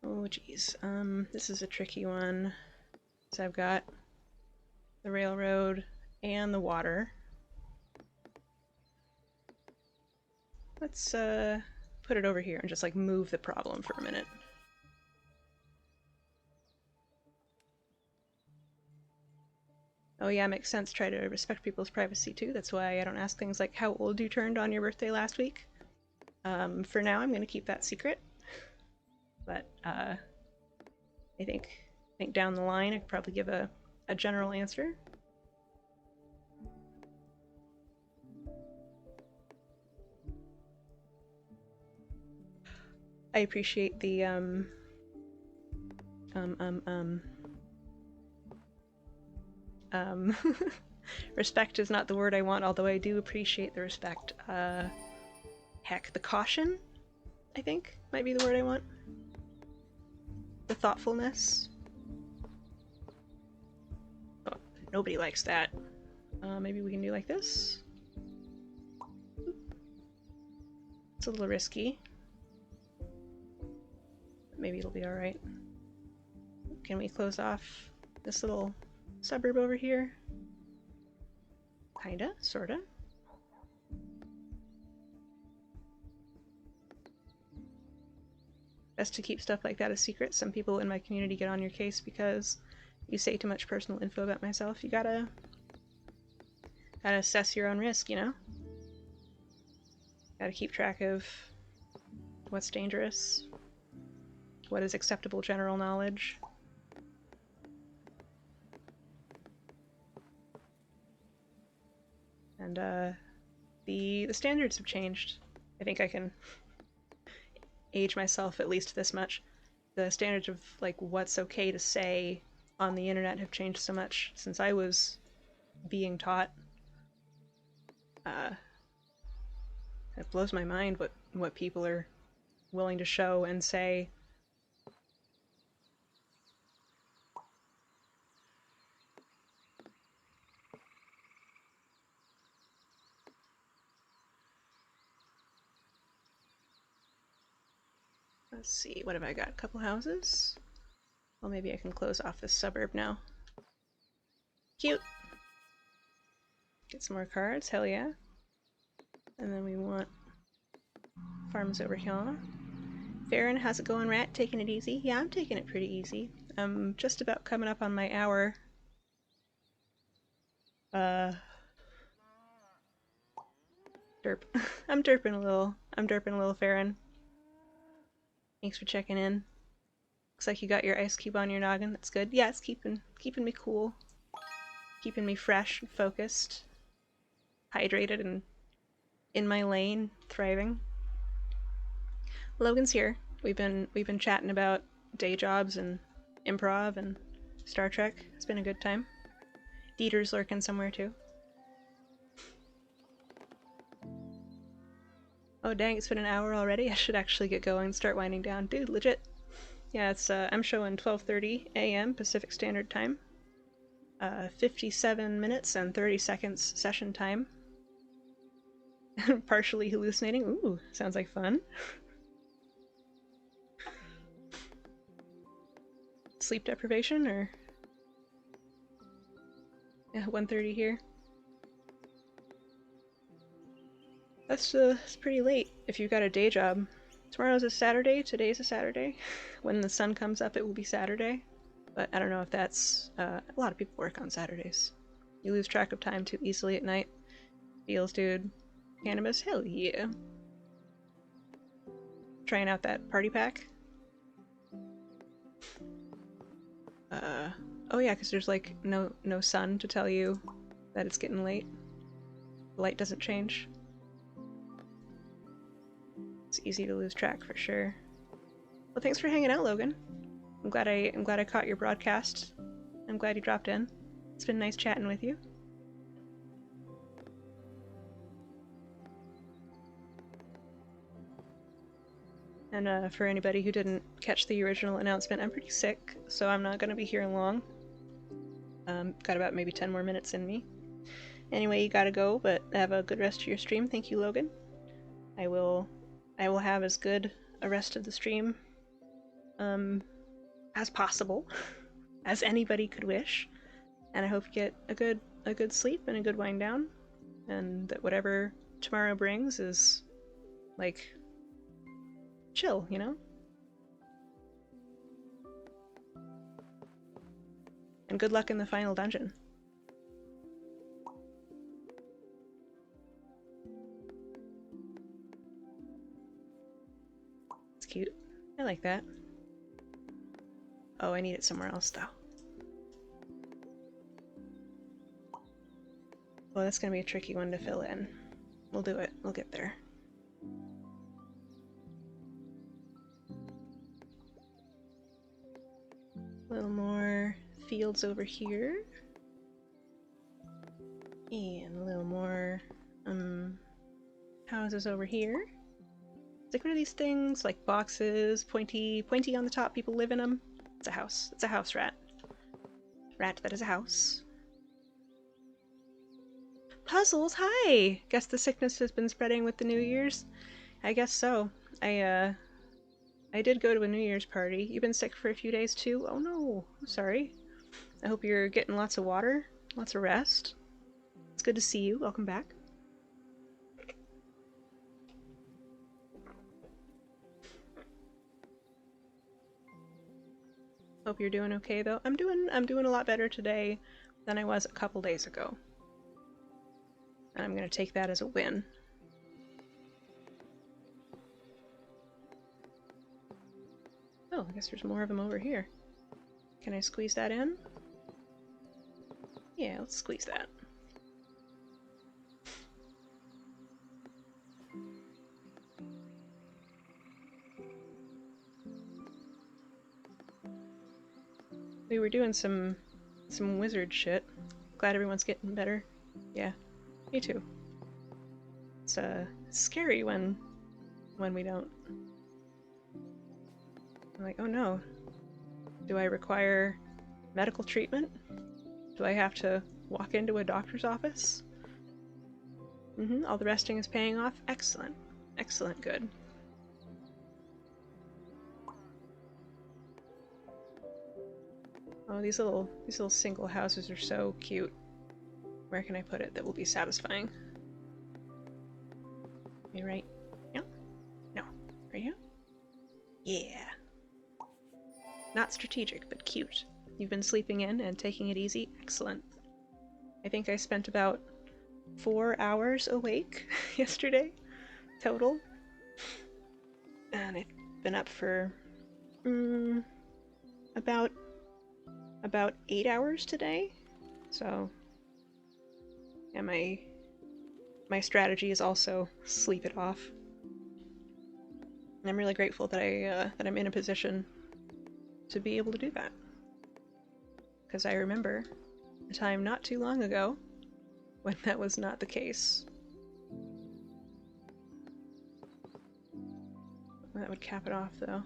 Oh geez, this is a tricky one. So I've got the railroad and the water. Let's put it over here and just like move the problem for a minute. Oh yeah, makes sense. Try to respect people's privacy too. That's why I don't ask things like how old you turned on your birthday last week. For now, I'm going to keep that secret. But I think down the line, I could probably give a general answer. I appreciate the respect is not the word I want, although I do appreciate the respect. Heck, the caution, I think, might be the word I want. The thoughtfulness. Oh, nobody likes that. Maybe we can do like this. It's a little risky. But maybe it'll be alright. Can we close off this little suburb over here? Kinda, sorta. Best to keep stuff like that a secret. Some people in my community get on your case because you say too much personal info about myself. You gotta assess your own risk, you know? Gotta keep track of what's dangerous, what is acceptable general knowledge. And the standards have changed. I think I can age myself at least this much. The standards of like what's okay to say on the internet have changed so much since I was being taught. It blows my mind what people are willing to show and say. Let's see, what have I got? A couple houses? Well, maybe I can close off this suburb now. Cute! Get some more cards, hell yeah. And then we want farms over here. Farron, how's it going, Rat? Taking it easy? Yeah, I'm taking it pretty easy. I'm just about coming up on my hour. Derp. I'm derping a little. I'm derping a little, Farron. Thanks for checking in. Looks like you got your ice cube on your noggin. That's good. Yeah, it's keeping me cool. Keeping me fresh and focused. Hydrated and in my lane, thriving. Logan's here. We've been chatting about day jobs and improv and Star Trek. It's been a good time. Dieter's lurking somewhere too. Oh dang, it's been an hour already. I should actually get going and start winding down. Dude, legit. Yeah, it's I'm showing 12:30 a.m. Pacific Standard Time. 57 minutes and 30 seconds session time. Partially hallucinating. Ooh, sounds like fun. Sleep deprivation or... Yeah, 1:30 here. That's pretty late if you've got a day job. Tomorrow's a Saturday, today's a Saturday. When the sun comes up, it will be Saturday. But I don't know if that's... a lot of people work on Saturdays. You lose track of time too easily at night. Feels, dude. Cannabis? Hell yeah. Trying out that party pack. Oh yeah, because there's like no sun to tell you that it's getting late. The light doesn't change. It's easy to lose track for sure. Well, thanks for hanging out, Logan. I'm glad I caught your broadcast. I'm glad you dropped in. It's been nice chatting with you. And for anybody who didn't catch the original announcement, I'm pretty sick, so I'm not going to be here long. Got about maybe 10 more minutes in me. Anyway, you gotta go, but have a good rest of your stream. Thank you, Logan. I will have as good a rest of the stream as possible, as anybody could wish. And I hope you get a good sleep and a good wind down, and that whatever tomorrow brings is like chill, you know? And good luck in the final dungeon. It's cute. I like that. Oh, I need it somewhere else though. Well, that's gonna be a tricky one to fill in. We'll do it. We'll get there. A little more fields over here. And a little more houses over here. It's like one of these things, like boxes, pointy on the top, people live in them. It's a house. It's a house rat. Rat that is a house. Puzzles, hi! Guess the sickness has been spreading with the New Year's? I guess so. I did go to a New Year's party. You've been sick for a few days too? Oh no, I'm sorry. I hope you're getting lots of water, lots of rest. It's good to see you. Welcome back. Hope you're doing okay though. I'm doing a lot better today than I was a couple days ago. And I'm gonna take that as a win. Oh, I guess there's more of them over here. Can I squeeze that in? Yeah, let's squeeze that. We were doing some wizard shit. Glad everyone's getting better. Yeah, me too. It's scary when we don't. I'm like, oh no. Do I require medical treatment? Do I have to walk into a doctor's office? All the resting is paying off? Excellent. Excellent, good. Oh, these little single houses are so cute. Where can I put it that will be satisfying? You right? No? No. Right here? Yeah. Not strategic, but cute. You've been sleeping in and taking it easy? Excellent. I think I spent about 4 hours awake yesterday, total. And I've been up for about 8 hours today. So yeah, my strategy is also sleep it off. And I'm really grateful that I'm in a position to be able to do that. Because I remember a time not too long ago when that was not the case. That would cap it off, though.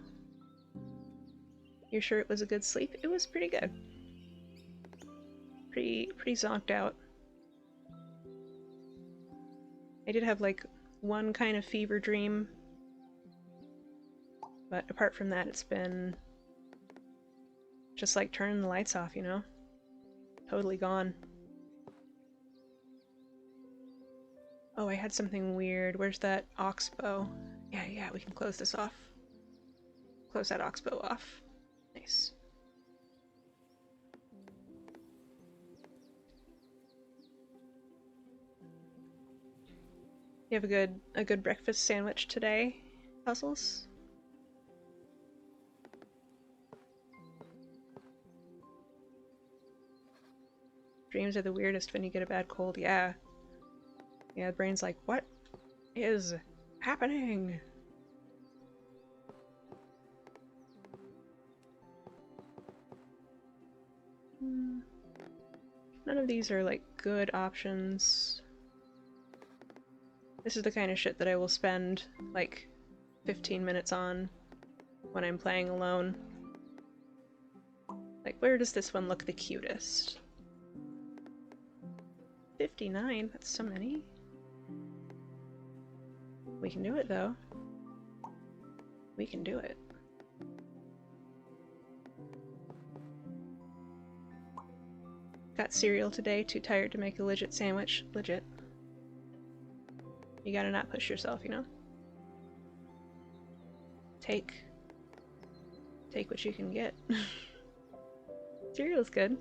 You're sure it was a good sleep? It was pretty good. Pretty zonked out. I did have, like, one kind of fever dream. But apart from that, it's been just like turning the lights off, you know? Totally gone. Oh, I had something weird. Where's that oxbow? Yeah, we can close this off. Close that oxbow off. Nice. You have a good breakfast sandwich today, Puzzles? Dreams are the weirdest when you get a bad cold. Yeah. Yeah, the brain's like, what is happening? None of these are, like, good options. This is the kind of shit that I will spend, like, 15 minutes on when I'm playing alone. Like, where does this one look the cutest? 59? That's so many. We can do it, though. We can do it. Got cereal today, too tired to make a legit sandwich. Legit. You gotta not push yourself, you know? Take what you can get. Cereal's good.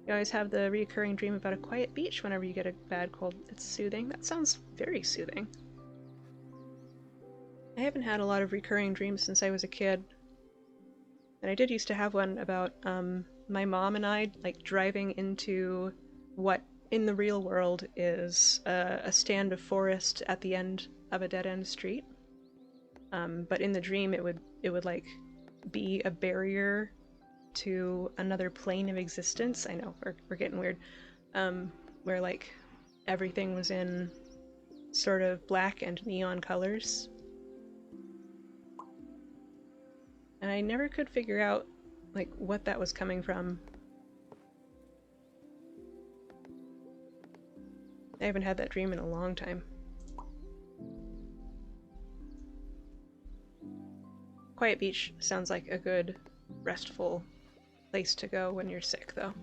You always have the recurring dream about a quiet beach whenever you get a bad cold. It's soothing. That sounds very soothing. I haven't had a lot of recurring dreams since I was a kid. And I did used to have one about my mom and I, like, driving into what in the real world is a stand of forest at the end of a dead-end street. But in the dream it would like be a barrier to another plane of existence. I know, we're getting weird. Where, like, everything was in sort of black and neon colors. And I never could figure out, like, what that was coming from. I haven't had that dream in a long time. Quiet Beach sounds like a good, restful place to go when you're sick, though.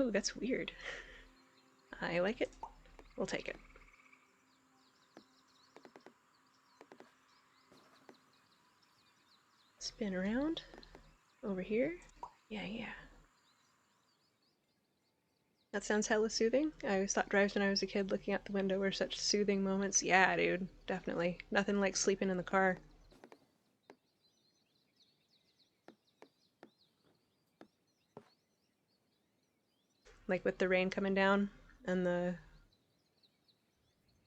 Ooh, that's weird. I like it. We'll take it. Spin around. Over here. Yeah. That sounds hella soothing. I always thought drives when I was a kid looking out the window were such soothing moments. Yeah, dude. Definitely. Nothing like sleeping in the car. Like with the rain coming down. and the,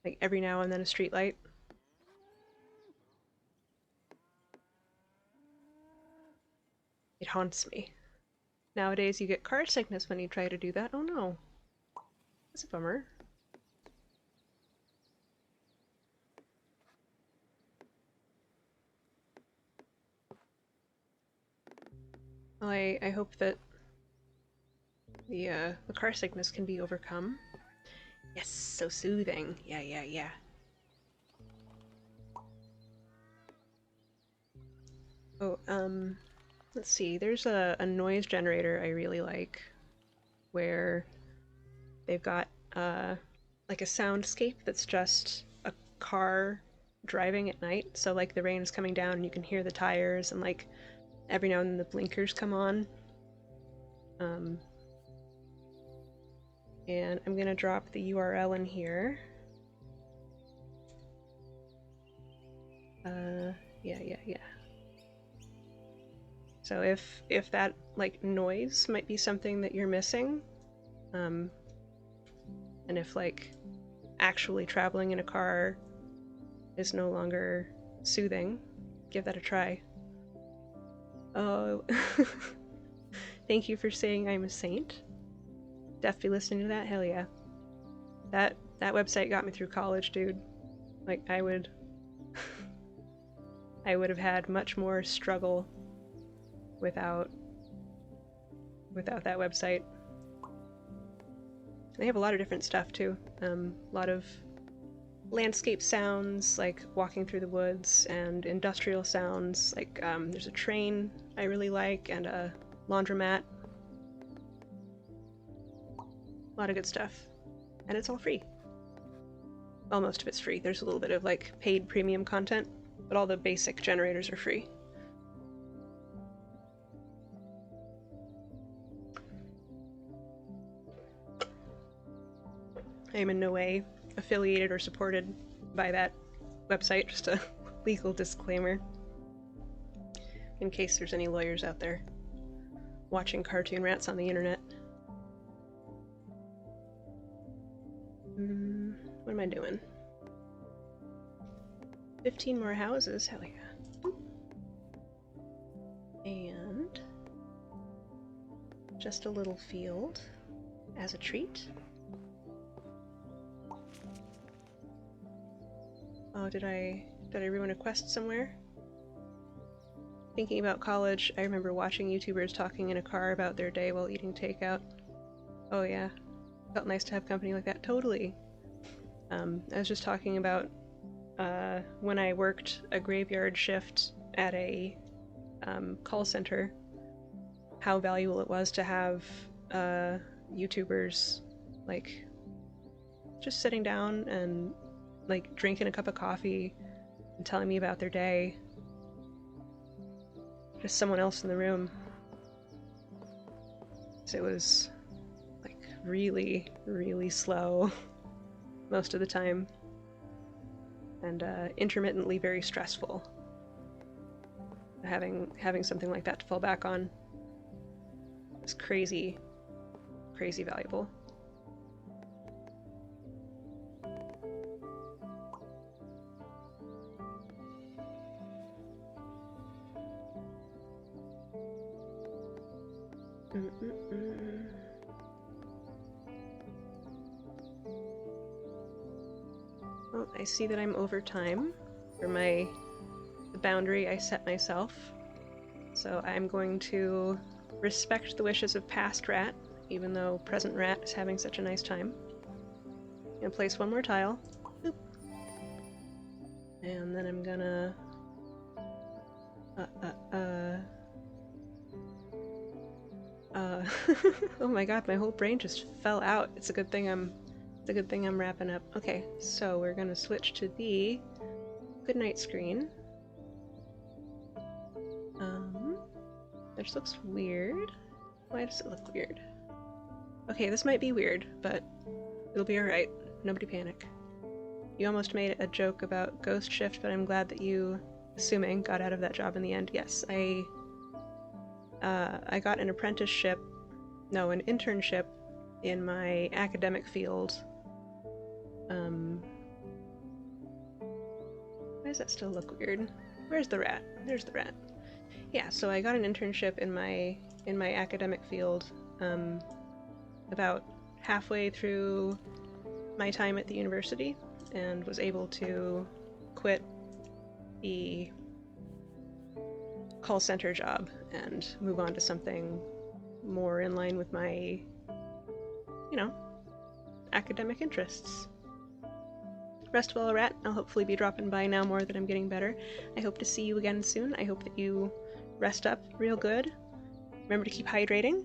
like, every now and then a street light. It haunts me. Nowadays you get car sickness when you try to do that. Oh no. That's a bummer. Well, I hope that the car sickness can be overcome. Yes, so soothing. Yeah, yeah, yeah. Oh, let's see. There's a noise generator I really like where they've got like a soundscape that's just a car driving at night. So like the rain is coming down and you can hear the tires, and like every now and then the blinkers come on. And I'm gonna drop the URL in here. Yeah. So if that like noise might be something that you're missing, and if like actually traveling in a car is no longer soothing, give that a try. Oh, thank you for saying I'm a saint. Def be listening to that? Hell yeah. That website got me through college, dude. Like I would have had much more struggle without that website. They have a lot of different stuff too. A lot of landscape sounds, like walking through the woods, and industrial sounds, like there's a train I really like, and a laundromat. A lot of good stuff. And it's all free. Well, most of it's free. There's a little bit of like paid premium content, but all the basic generators are free. I am in no way affiliated or supported by that website, just a legal disclaimer in case there's any lawyers out there watching cartoon rants on the internet. What am I doing? 15 more houses, hell yeah. And just a little field as a treat. Oh, did I ruin a quest somewhere? Thinking about college, I remember watching YouTubers talking in a car about their day while eating takeout. Oh yeah, felt nice to have company like that. Totally. I was just talking about when I worked a graveyard shift at a call center, how valuable it was to have YouTubers like just sitting down and like drinking a cup of coffee and telling me about their day. Just someone else in the room. So it was like really, really slow most of the time, and intermittently very stressful. Having something like that to fall back on is crazy valuable. Well, I see that I'm over time for the boundary I set myself, so I'm going to respect the wishes of past rat, even though present rat is having such a nice time. I'm gonna place one more tile. Boop. And then I'm gonna oh my god, my whole brain just fell out. It's a good thing I'm wrapping up. Okay, so we're gonna switch to the goodnight screen. That just looks weird. Why does it look weird? Okay, this might be weird, but it'll be alright. Nobody panic. You almost made a joke about Ghost Shift, but I'm glad that you, assuming, got out of that job in the end. Yes, I got an internship in my academic field. Why does that still look weird? Where's the rat? There's the rat. Yeah, so I got an internship in my academic field about halfway through my time at the university, and was able to quit the call center job and move on to something more in line with my, you know, academic interests. Rest well, rat. I'll hopefully be dropping by now more that I'm getting better. I hope to see you again soon. I hope that you rest up real good. Remember to keep hydrating.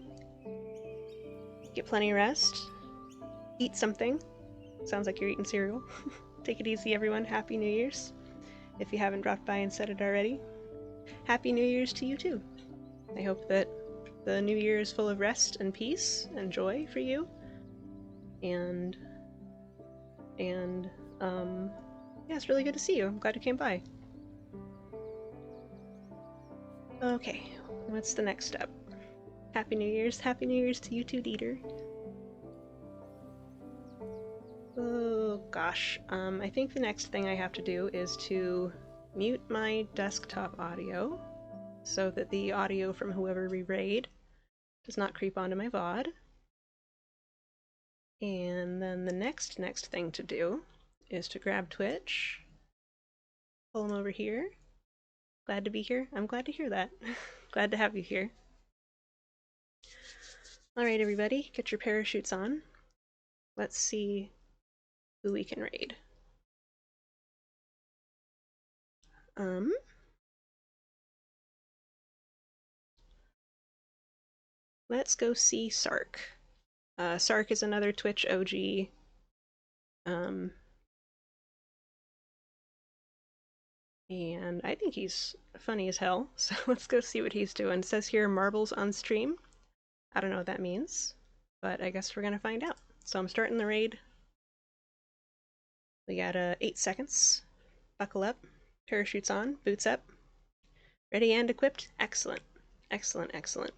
Get plenty of rest. Eat something. Sounds like you're eating cereal. Take it easy, everyone. Happy New Year's. If you haven't dropped by and said it already. Happy New Year's to you too. I hope that the new year is full of rest and peace and joy for you. And yeah, it's really good to see you. I'm glad you came by. Okay, what's the next step? Happy New Year's. Happy New Year's to you too, Dieter. Oh gosh, I think the next thing I have to do is to mute my desktop audio so that the audio from whoever we raid does not creep onto my VOD. And then the next thing to do is to grab Twitch, pull him over here. Glad to be here. I'm glad to hear that. Glad to have you here. Alright, everybody, get your parachutes on. Let's see who we can raid. Let's go see Sark. Sark is another Twitch OG. And I think he's funny as hell, so let's go see what he's doing. It says here, marbles on stream. I don't know what that means, but I guess we're gonna find out. So I'm starting the raid. We got 8 seconds. Buckle up, parachutes on, boots up. Ready and equipped? Excellent. Excellent, excellent.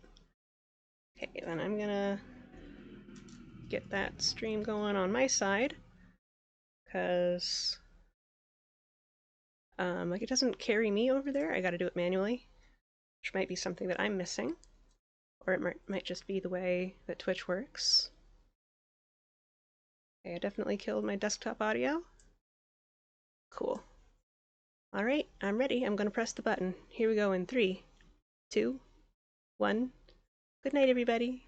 Okay, then I'm gonna get that stream going on my side, because like it doesn't carry me over there. I gotta do it manually, which might be something that I'm missing, or it might just be the way that Twitch works. Okay, I definitely killed my desktop audio. Cool. Alright, I'm ready. I'm gonna press the button. Here we go in 3, 2, 1. Good night, everybody.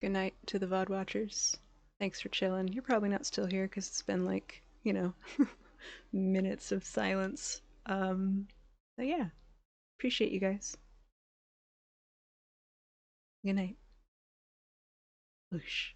Good night to the VOD watchers. Thanks for chilling. You're probably not still here because it's been like, minutes of silence. But yeah, appreciate you guys. Good night. Whoosh.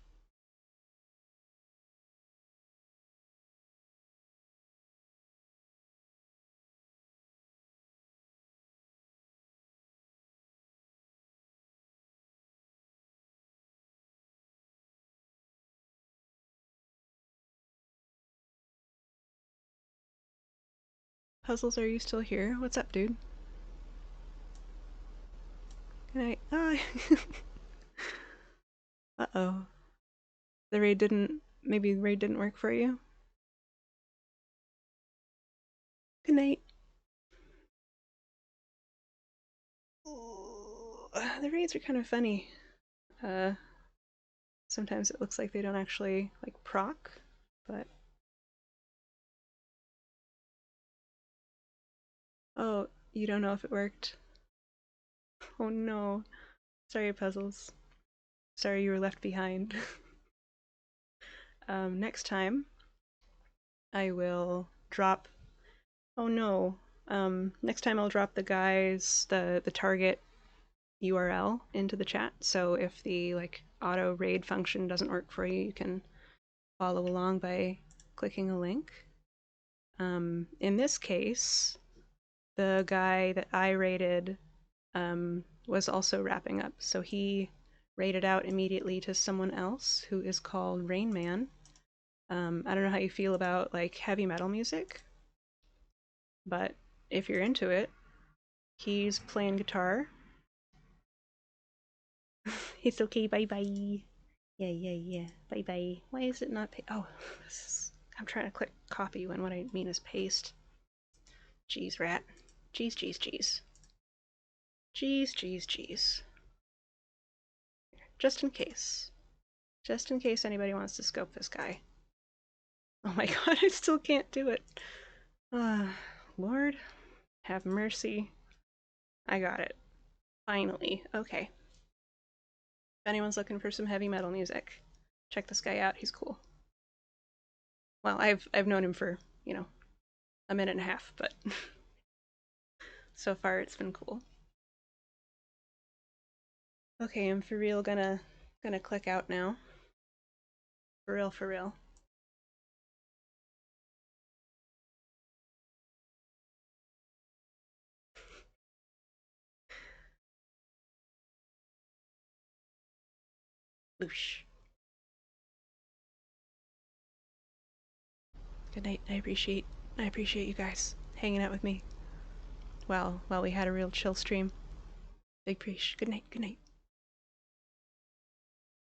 Puzzles, are you still here? What's up, dude? Good night. Ah. Uh-oh. Maybe the raid didn't work for you? Good night. Ooh, the raids are kind of funny. Uh, Sometimes it looks like they don't actually, like, proc, but... Oh, you don't know if it worked? Oh no. Sorry, Puzzles. Sorry you were left behind. Next time, I will drop... Oh no. Next time I'll drop the target URL into the chat, so if the, like, auto raid function doesn't work for you, you can follow along by clicking a link. In this case, the guy that I raided was also wrapping up, so he raided out immediately to someone else who is called Rain Man. I don't know how you feel about, like, heavy metal music, but if you're into it, he's playing guitar. It's okay, bye bye. Yeah, yeah, yeah. Bye bye. Why is it not oh, I'm trying to click copy when what I mean is paste. Jeez, rat. Jeez, jeez, jeez. Jeez, jeez, jeez. Just in case. Just in case anybody wants to scope this guy. Oh my god, I still can't do it. Lord, have mercy. I got it. Finally. Okay. If anyone's looking for some heavy metal music, check this guy out. He's cool. Well, I've known him for, a minute and a half, but so far it's been cool. Okay, I'm for real gonna click out now. For real, for real. Boosh. Good night. I appreciate you guys hanging out with me while we had a real chill stream. Big preach. Good night. Good night.